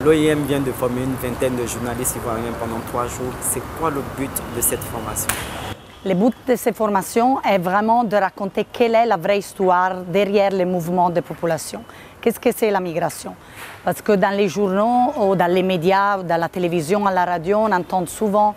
L'OIM vient de former une vingtaine de journalistes ivoiriens pendant 3 jours. C'est quoi le but de cette formation? Le but de cette formation est vraiment de raconter quelle est la vraie histoire derrière les mouvements de population. Qu'est-ce que c'est la migration? Parce que dans les journaux, ou dans les médias, dans la télévision, à la radio, on entend souvent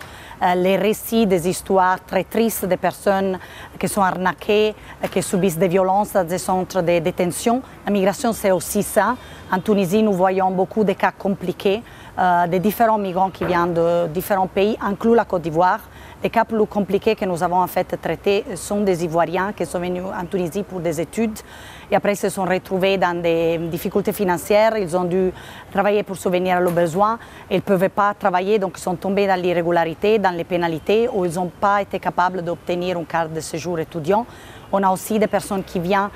les récits des histoires très tristes des personnes qui sont arnaquées, qui subissent des violences dans des centres de détention. La migration, c'est aussi ça. En Tunisie, nous voyons beaucoup de cas compliqués de différents migrants qui viennent de différents pays, inclus la Côte d'Ivoire. Les cas plus compliqués que nous avons en fait traités sont des Ivoiriens qui sont venus en Tunisie pour des études et après se sont retrouvés dans des difficultés financières. Ils ont dû travailler pour subvenir à leurs besoins. Ils ne pouvaient pas travailler, donc ils sont tombés dans l'irrégularité, dans les pénalités, ou ils n'ont pas été capables d'obtenir une carte de séjour étudiant. On a aussi des personnes qui viennent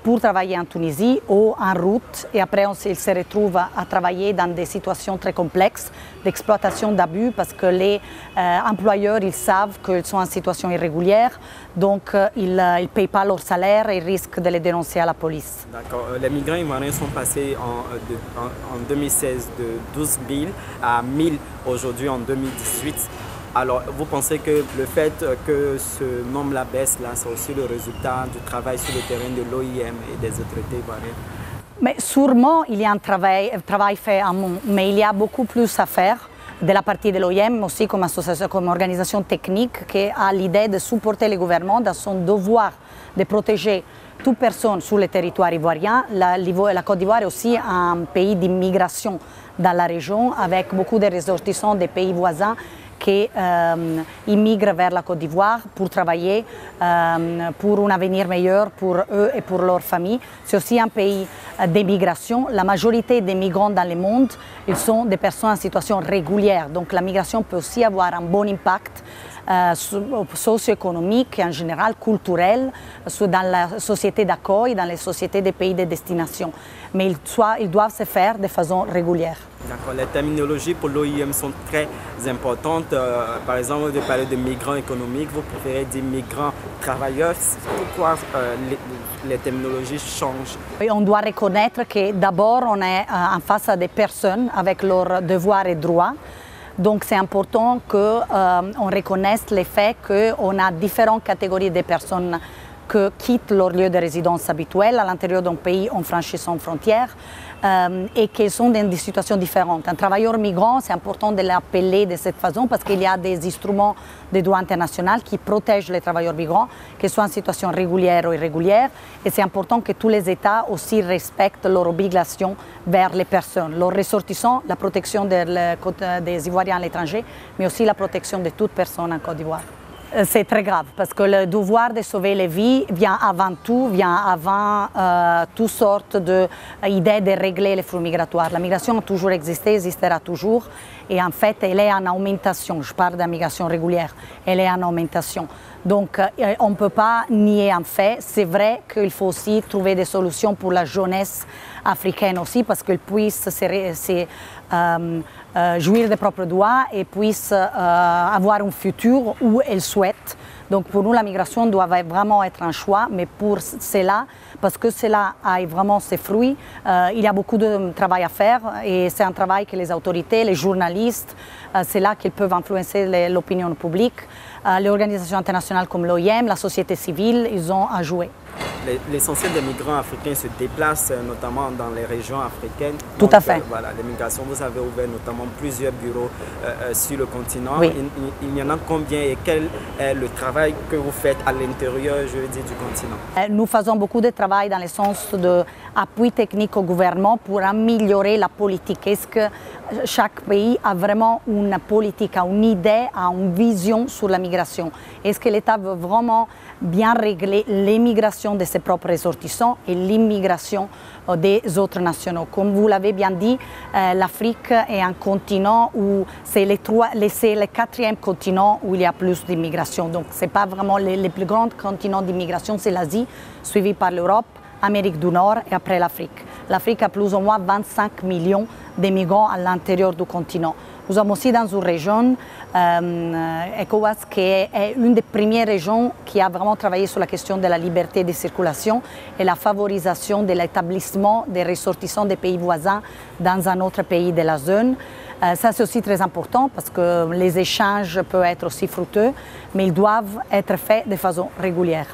pour travailler en Tunisie ou en route et après ils se retrouvent à travailler dans des situations très complexes d'exploitation, d'abus parce que les employeurs ils savent qu'ils sont en situation irrégulière donc ils ne payent pas leur salaire et risquent de les dénoncer à la police. D'accord. Les migrants ivoiriens sont passés en 2016 de 12 000 à 1 000 aujourd'hui en 2018. Alors, vous pensez que le fait que ce nombre-là baisse, là, c'est aussi le résultat du travail sur le terrain de l'OIM et des autorités ivoiriennes? Mais sûrement, il y a un travail fait en amont, mais il y a beaucoup plus à faire de la partie de l'OIM, aussi comme association, comme organisation technique qui a l'idée de supporter le gouvernement dans son devoir de protéger toute personne sur le territoire ivoirien. La Côte d'Ivoire est aussi un pays d'immigration dans la région avec beaucoup de ressortissants des pays voisins qui immigrent vers la Côte d'Ivoire pour travailler, pour un avenir meilleur pour eux et pour leur famille. C'est aussi un pays d'immigration. La majorité des migrants dans le monde, ils sont des personnes en situation régulière. Donc la migration peut aussi avoir un bon impact socio-économique et en général culturel dans la société d'accueil, dans les sociétés des pays de destination. Mais ils doivent se faire de façon régulière. D'accord. Les terminologies pour l'OIM sont très importantes. Par exemple, de parler de migrants économiques, vous préférez dire migrants travailleurs. Pourquoi les terminologies changent? Et on doit reconnaître que d'abord, on est en face à des personnes avec leurs devoirs et droits. Donc c'est important qu'on reconnaisse le fait qu'on a différentes catégories de personnes qui quittent leur lieu de résidence habituel à l'intérieur d'un pays en franchissant frontières et qui sont dans des situations différentes. Un travailleur migrant, c'est important de l'appeler de cette façon parce qu'il y a des instruments de droit international qui protègent les travailleurs migrants, qu'ils soient en situation régulière ou irrégulière. Et c'est important que tous les États aussi respectent leurs obligations vers les personnes, leurs ressortissants, la protection des Ivoiriens à l'étranger, mais aussi la protection de toute personne en Côte d'Ivoire. C'est très grave parce que le devoir de sauver les vies vient avant tout, vient avant toutes sortes d'idées de régler les flux migratoires. La migration a toujours existé, existera toujours et en fait elle est en augmentation. Je parle de la migration régulière, elle est en augmentation. Donc on ne peut pas nier en fait. C'est vrai qu'il faut aussi trouver des solutions pour la jeunesse africaine aussi parce qu'elle puisse jouir des propres droits et puisse avoir un futur où elle souhaite. Donc pour nous, la migration doit vraiment être un choix, mais pour cela, parce que cela a vraiment ses fruits, il y a beaucoup de travail à faire et c'est un travail que les autorités, les journalistes, c'est là qu'ils peuvent influencer l'opinion publique. Les organisations internationales comme l'OIM, la société civile, ils ont à jouer. L'essentiel des migrants africains se déplacent notamment dans les régions africaines. Tout à fait. Voilà, l'immigration, vous avez ouvert notamment plusieurs bureaux sur le continent. Oui. Il y en a combien et quel est le travail que vous faites à l'intérieur, je veux dire, du continent? Nous faisons beaucoup de travail dans le sens d'appui technique au gouvernement pour améliorer la politique. Est-ce que chaque pays a vraiment une politique, a une idée, a une vision sur la migration? Est-ce que l'État veut vraiment bien régler l'immigration de ses propres ressortissants et l'immigration des autres nationaux? Comme vous l'avez bien dit, l'Afrique est un continent où c'est le 4e continent où il y a plus d'immigration. Donc ce n'est pas vraiment les plus grands continents d'immigration, c'est l'Asie, suivi par l'Europe, Amérique du Nord et après l'Afrique. L'Afrique a plus ou moins 25 millions de migrants à l'intérieur du continent. Nous sommes aussi dans une région, ECOWAS, qui est une des premières régions qui a vraiment travaillé sur la question de la liberté de circulation et la favorisation de l'établissement des ressortissants des pays voisins dans un autre pays de la zone. Ça, c'est aussi très important parce que les échanges peuvent être aussi fructueux, mais ils doivent être faits de façon régulière.